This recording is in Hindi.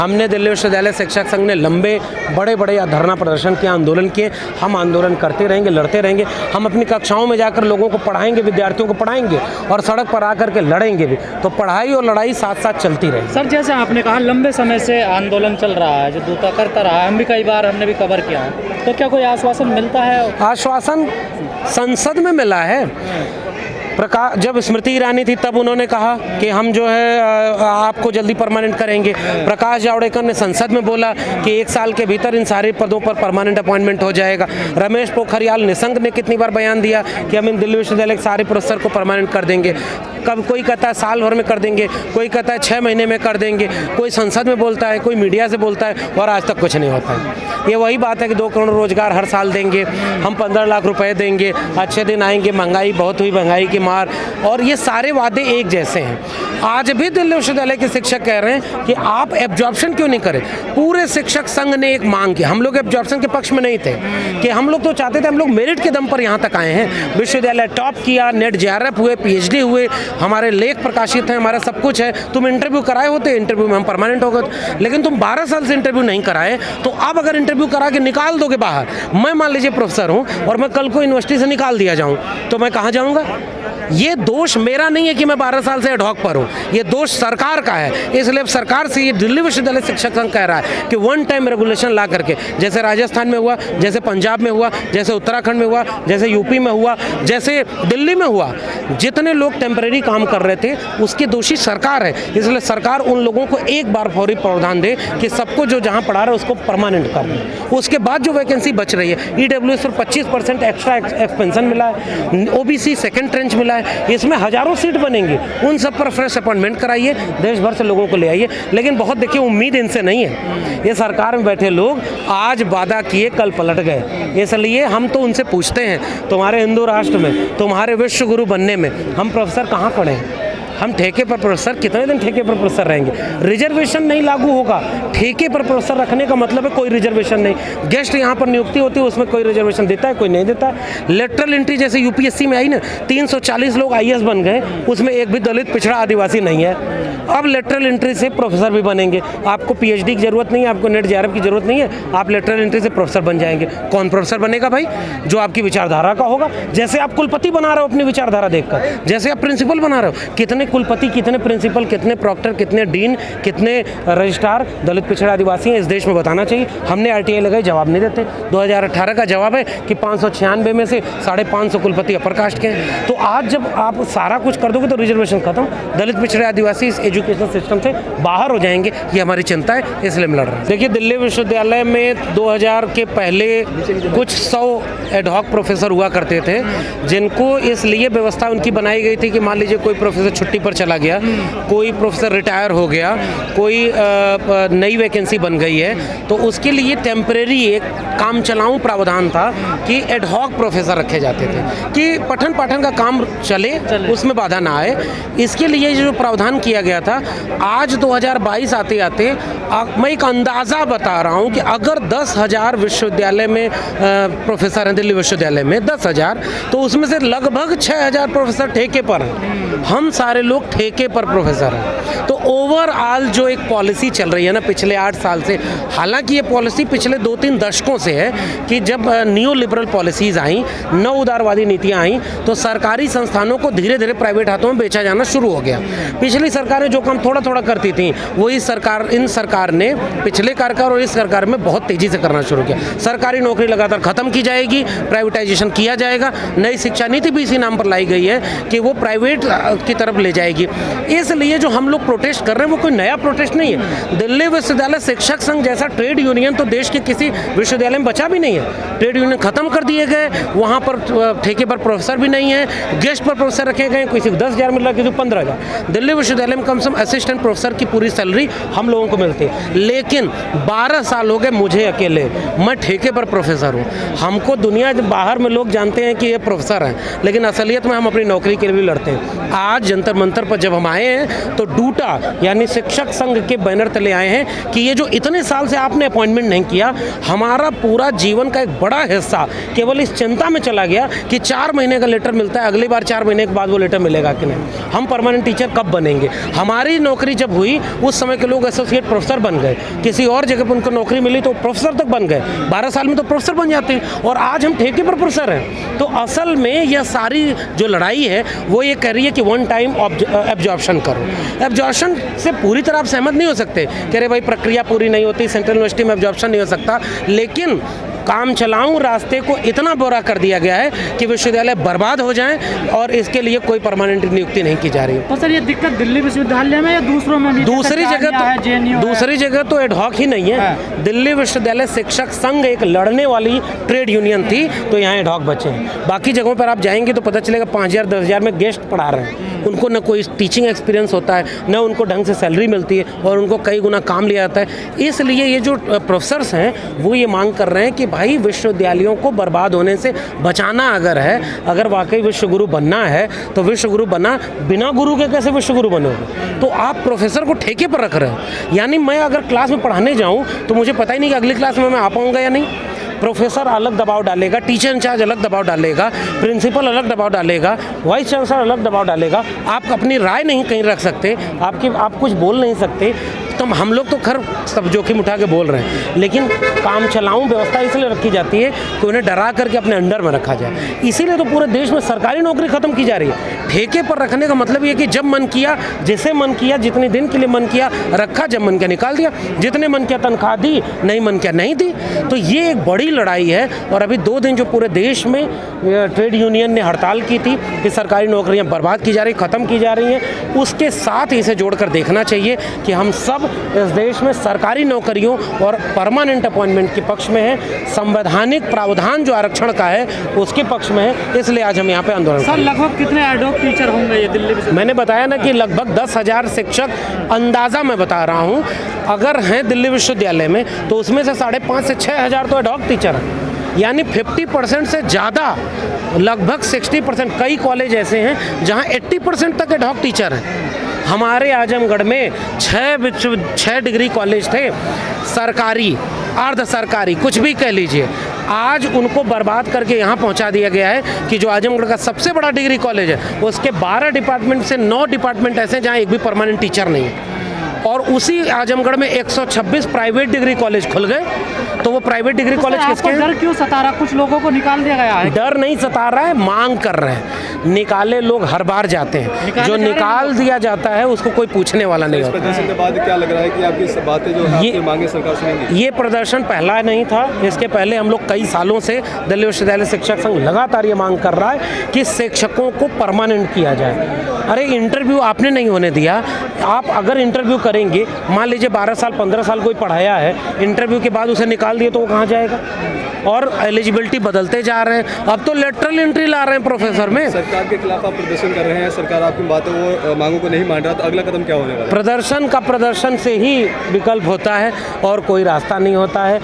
हमने दिल्ली विश्वविद्यालय शिक्षक संघ ने लंबे बड़े धरना प्रदर्शन किया, आंदोलन किए। हम आंदोलन करते रहेंगे, लड़ते रहेंगे। हम अपनी कक्षाओं में जाकर लोगों को पढ़ाएंगे, विद्यार्थियों को पढ़ाएंगे और सड़क पर आकर के लड़ेंगे भी। तो पढ़ाई और लड़ाई साथ साथ चलती रहेगी। सर, जैसे आपने कहा लंबे समय से आंदोलन चल रहा है, जो दूता करता रहा है, हम भी कई बार हमने भी कवर किया है, तो क्या कोई आश्वासन मिलता है? आश्वासन संसद में मिला है। जब स्मृति ईरानी थी तब उन्होंने कहा कि हम जो है आपको जल्दी परमानेंट करेंगे। प्रकाश जावड़ेकर ने संसद में बोला कि 1 साल के भीतर इन सारे पदों पर परमानेंट अपॉइंटमेंट हो जाएगा। रमेश पोखरियाल निशंक ने कितनी बार बयान दिया कि हम इन दिल्ली विश्वविद्यालय के सारे प्रोफेसर को परमानेंट कर देंगे। कब कोई कहता है साल भर में कर देंगे, कोई कहता है 6 महीने में कर देंगे, कोई संसद में बोलता है, कोई मीडिया से बोलता है, और आज तक कुछ नहीं होता है। ये वही बात है कि 2 करोड़ रोजगार हर साल देंगे, हम 15 लाख रुपए देंगे, अच्छे दिन आएंगे, महंगाई बहुत हुई, महंगाई की मार, और ये सारे वादे एक जैसे हैं। आज भी दिल्ली विश्वविद्यालय के शिक्षक कह रहे हैं कि आप एब्जॉर्प्शन क्यों नहीं करें। पूरे शिक्षक संघ ने एक मांग की, हम लोग एब्जॉर्प्शन के पक्ष में नहीं थे कि हम लोग तो चाहते थे, हम लोग मेरिट के दम पर यहाँ तक आए हैं। विश्वविद्यालय टॉप किया, नेट JRF हुए, PhD हुए, हमारे लेख प्रकाशित हैं, हमारा सब कुछ है। तुम इंटरव्यू कराए होते, इंटरव्यू में हम परमानेंट हो गए, लेकिन तुम 12 साल से इंटरव्यू नहीं कराए, तो अब अगर इंटरव्यू करा के निकाल दोगे बाहर, मैं मान लीजिए प्रोफेसर हूँ और मैं कल को यूनिवर्सिटी से निकाल दिया जाऊँ, तो मैं कहाँ जाऊँगा? ये दोष मेरा नहीं है कि मैं 12 साल से एडहॉक पर हूँ, ये दोष सरकार का है। इसलिए अब सरकार से ये दिल्ली विश्वविद्यालय शिक्षक संघ कह रहा है कि 1 टाइम रेगुलेशन ला करके, जैसे राजस्थान में हुआ, जैसे पंजाब में हुआ, जैसे उत्तराखंड में हुआ, जैसे यूपी में हुआ, जैसे दिल्ली में हुआ, जितने लोग टेम्परेरी काम कर रहे थे उसकी दोषी सरकार है। इसलिए सरकार उन लोगों को एक बार फौरी प्रावधान दे कि सबको जो जहाँ पढ़ा रहा है उसको परमानेंट कर दे। उसके बाद जो वैकेंसी बच रही है, EWS पर 25% एक्स्ट्रा एक्सपेंशन मिला है, OBC सेकेंड ट्रेंच मिला है, इसमें हजारों सीट बनेंगी, उन सब पर फ्रेश अपॉइंटमेंट कराइए, देश भर से लोगों को ले आइए। लेकिन बहुत देखिए उम्मीद इनसे नहीं है। ये सरकार में बैठे लोग आज वादा किए कल पलट गए। इसलिए हम तो उनसे पूछते हैं, तुम्हारे हिंदू राष्ट्र में, तुम्हारे विश्व गुरु बनने में हम प्रोफेसर कहाँ खड़े हैं? हम ठेके पर प्रोफेसर कितने दिन ठेके पर प्रोफेसर रहेंगे? रिजर्वेशन नहीं लागू होगा। ठेके पर प्रोफेसर रखने का मतलब है कोई रिजर्वेशन नहीं। गेस्ट यहाँ पर नियुक्ति होती है, उसमें कोई रिजर्वेशन देता है, कोई नहीं देता है। लेटरल एंट्री जैसे UPSC में आई ना, 340 लोग IAS बन गए, उसमें एक भी दलित, पिछड़ा, आदिवासी नहीं है। अब लेटरल एंट्री से प्रोफेसर भी बनेंगे। आपको PhD की जरूरत नहीं है, आपको नेट JRF की जरूरत नहीं है, आप लेटरल एंट्री से प्रोफेसर बन जाएंगे। कौन प्रोफेसर बनेगा भाई? जो आपकी विचारधारा का होगा। जैसे आप कुलपति बना रहे हो अपनी विचारधारा देखकर, जैसे आप प्रिंसिपल बना रहे हो, कितने कुलपति, कितने प्रिंसिपल, कितने प्रॉक्टर, कितने डीन, कितने रजिस्ट्रार दलित, पिछड़ा, आदिवासी हैं इस देश में बताना चाहिए। हमने RTI लगाई, जवाब नहीं देते। 2018 का जवाब है कि 596 में से 550 कुलपति अपर कास्ट के हैं। तो आज जब आप सारा कुछ कर दोगे तो रिजर्वेशन खत्म, दलित, पिछड़े, आदिवासी इस एजुकेशन सिस्टम से बाहर हो जाएंगे। ये हमारी चिंता है, इसलिए हम लड़ रहे हैं। देखिए, दिल्ली विश्वविद्यालय में 2000 के पहले कुछ 100 एडहॉक प्रोफेसर हुआ करते थे, जिनको इसलिए व्यवस्था उनकी बनाई गई थी कि मान लीजिए कोई प्रोफेसर छुट्टी पर चला गया, कोई प्रोफेसर रिटायर हो गया, कोई नई वैकेंसी बन गई है, तो उसके लिए टेम्परेरी एक काम चलाऊं प्रावधान था कि एडहॉक प्रोफेसर रखे जाते थे कि पठन पाठन का काम चले, उसमें बाधा ना आए। इसके लिए जो प्रावधान किया गया था, आज 2022 आते आते मैं एक अंदाज़ा बता रहा हूं कि अगर 10,000 विश्वविद्यालय में प्रोफेसर हैं, दिल्ली विश्वविद्यालय में 10,000, तो उसमें से लगभग 6,000 प्रोफेसर ठेके पर हैं। हम सारे लोग ठेके पर प्रोफेसर हैं। तो ओवरऑल जो एक पॉलिसी चल रही है ना पिछले 8 साल से, हालांकि ये पॉलिसी पिछले 2-3 दशकों से है कि जब न्यू लिबरल पॉलिसीज़ आई, नव उदारवादी नीतियाँ आई, तो सरकारी संस्थानों को धीरे धीरे प्राइवेट हाथों में बेचा जाना शुरू हो गया। पिछली सरकारें जो काम थोड़ा थोड़ा करती थी, वही इन सरकार ने पिछले कार्यकाल और इस सरकार में बहुत तेज़ी से करना शुरू किया। सरकारी नौकरी लगातार खत्म की जाएगी, प्राइवेटाइजेशन किया जाएगा। नई शिक्षा नीति भी इसी नाम पर लाई गई है कि वो प्राइवेट की तरफ ले जाएगी। इसलिए जो हम लोग प्रोटेस्ट कर रहे हैं वो कोई नया प्रोटेस्ट नहीं है। दिल्ली विश्वविद्यालय शिक्षक संघ जैसा ट्रेड यूनियन तो देश के किसी विश्वविद्यालय में बचा भी नहीं है। ट्रेड यूनियन खत्म कर दिए गए, वहाँ पर ठेके पर प्रोफेसर भी नहीं है, गेस्ट पर प्रोफेसर रखे गए, किसी को 10,000 मिल रहा है, किसी को 15,000। दिल्ली विश्वविद्यालय में कम से कम असिस्टेंट प्रोफेसर की पूरी सैलरी हम लोगों को मिलती है, लेकिन 12 साल हो गए मुझे अकेले, मैं ठेके पर प्रोफेसर हूँ। हमको दुनिया बाहर में लोग जानते हैं कि ये प्रोफेसर हैं, लेकिन असलियत में हम अपनी नौकरी के लिए भी लड़ते हैं। आज जंतर मंतर पर जब हम आए हैं तो डूटा यानी शिक्षक संघ के बैनर तले आए हैं कि ये जो इतने साल से आपने अपॉइंटमेंट नहीं किया, हमारा पूरा जीवन का एक बड़ा हिस्सा केवल इस चिंता में चला गया कि 4 महीने का लेटर मिलता है, अगली बार 4 महीने के बाद वो लेटर मिलेगा कि नहीं, हम परमानेंट टीचर कब बनेंगे। हमारी नौकरी जब हुई उस समय के लोग एसोसिएट प्रोफेसर बन गए, किसी और जगह पर उनको नौकरी मिली तो प्रोफेसर तक बन गए, 12 साल में तो प्रोफेसर बन जाते हैं, और आज हम ठेके पर प्रोफेसर हैं। तो असल में यह सारी जो लड़ाई है वो ये कह रही है कि वन टाइम एब्जॉर्प्शन करो। एब्जॉर्प्शन से पूरी तरह आप सहमत नहीं हो सकते, कह रहे भाई प्रक्रिया पूरी नहीं होती, सेंट्रल यूनिवर्सिटी में एब्जॉर्प्शन नहीं हो सकता, लेकिन काम चलाऊं रास्ते को इतना बुरा कर दिया गया है कि विश्वविद्यालय बर्बाद हो जाएं और इसके लिए कोई परमानेंट नियुक्ति नहीं की जा रही है। तो सर ये दिक्कत दिल्ली विश्वविद्यालय में या दूसरों में भी? दूसरी जगह तो एडहॉक ही नहीं है। दिल्ली विश्वविद्यालय शिक्षक संघ एक लड़ने वाली ट्रेड यूनियन थी, तो यहाँ एडहॉक बचे हैं। बाकी जगहों पर आप जाएंगे तो पता चलेगा 5,000 10,000 में गेस्ट पढ़ा रहे हैं, उनको न कोई टीचिंग एक्सपीरियंस होता है, न उनको ढंग से सैलरी मिलती है, और उनको कई गुना काम लिया जाता है। इसलिए ये जो प्रोफेसर्स हैं वो ये मांग कर रहे हैं कि भाई विश्वविद्यालयों को बर्बाद होने से बचाना अगर है, अगर वाकई विश्व गुरु बनना है, तो विश्व गुरु बना, बिना गुरु के कैसे विश्व गुरु बनोगे। तो आप प्रोफेसर को ठेके पर रख रहे हो, यानी मैं अगर क्लास में पढ़ाने जाऊं तो मुझे पता ही नहीं कि अगली क्लास में मैं आ पाऊंगा या नहीं। प्रोफेसर अलग दबाव डालेगा, टीचर इंचार्ज अलग दबाव डालेगा, प्रिंसिपल अलग दबाव डालेगा, वाइस चांसलर अलग दबाव डालेगा। आप अपनी राय नहीं कहीं रख सकते, आप कुछ बोल नहीं सकते। तो हम लोग तो खैर सब जोखिम उठा के बोल रहे हैं, लेकिन काम चलाऊं व्यवस्था इसलिए रखी जाती है कि उन्हें डरा करके अपने अंडर में रखा जाए। इसीलिए तो पूरे देश में सरकारी नौकरी खत्म की जा रही है। ठेके पर रखने का मतलब ये कि जब मन किया, जैसे मन किया, जितने दिन के लिए मन किया रखा, जब मन किया निकाल दिया, जितने मन किया तनख्वाह दी, नहीं मन किया नहीं दी। तो ये एक बड़ी लड़ाई है। और अभी 2 दिन जो पूरे देश में ट्रेड यूनियन ने हड़ताल की थी कि सरकारी नौकरियां बर्बाद की जा रही, ख़त्म की जा रही हैं, उसके साथ इसे जोड़कर देखना चाहिए कि हम सब इस देश में सरकारी नौकरियों और परमानेंट अपॉइंटमेंट के पक्ष में है। संवैधानिक प्रावधान जो आरक्षण का है उसके पक्ष में है, इसलिए आज हम यहाँ पे आंदोलन। सर लगभग कितने एडहॉक टीचर होंगे ये दिल्ली में? मैंने बताया ना कि लगभग 10,000 शिक्षक, अंदाज़ा मैं बता रहा हूँ, अगर हैं दिल्ली विश्वविद्यालय में तो उसमें से 5,500 से 6,000 तो एडहॉक टीचर हैं, यानी 50% से ज़्यादा, लगभग 60%। कई कॉलेज ऐसे हैं जहाँ 80% तक एडहॉक टीचर हैं। हमारे आजमगढ़ में 6 डिग्री कॉलेज थे, सरकारी, अर्ध सरकारी, कुछ भी कह लीजिए। आज उनको बर्बाद करके यहाँ पहुँचा दिया गया है कि जो आजमगढ़ का सबसे बड़ा डिग्री कॉलेज है उसके 12 डिपार्टमेंट से 9 डिपार्टमेंट ऐसे जहाँ एक भी परमानेंट टीचर नहीं है। और उसी आजमगढ़ में 126 प्राइवेट डिग्री कॉलेज खुल गए। तो वो प्राइवेट डिग्री कॉलेज किसके हैं? डर क्यों सता रहा? कुछ लोगों को निकाल दिया गया है। डर नहीं सता रहा है, मांग कर रहे हैं। निकाले लोग हर बार जाते हैं, जो निकाल दिया जाता है उसको कोई पूछने वाला नहीं होता। प्रदर्शन के बाद क्या लग रहा है कि आपकी बातें जो है, आपकी मांगे सरकार सुनेगी? ये प्रदर्शन पहला नहीं था, इसके पहले हम लोग कई सालों से दिल्ली विश्वविद्यालय शिक्षक संघ लगातार ये मांग कर रहा है कि शिक्षकों को परमानेंट किया जाए। अरे इंटरव्यू आपने नहीं होने दिया। आप अगर इंटरव्यू करेंगे, मान लीजिए 12 साल 15 साल कोई पढ़ाया है, इंटरव्यू के बाद उसे निकाल दिए तो वो कहाँ जाएगा? और एलिजिबिलिटी बदलते जा रहे हैं, अब तो लेटरल एंट्री ला रहे हैं प्रोफेसर में। सरकार के खिलाफ आप प्रदर्शन कर रहे हैं, सरकार आपकी बातों वो मांगों को नहीं मान रहा, तो अगला कदम क्या होने वाला है? प्रदर्शन का प्रदर्शन से ही विकल्प होता है और कोई रास्ता नहीं होता है।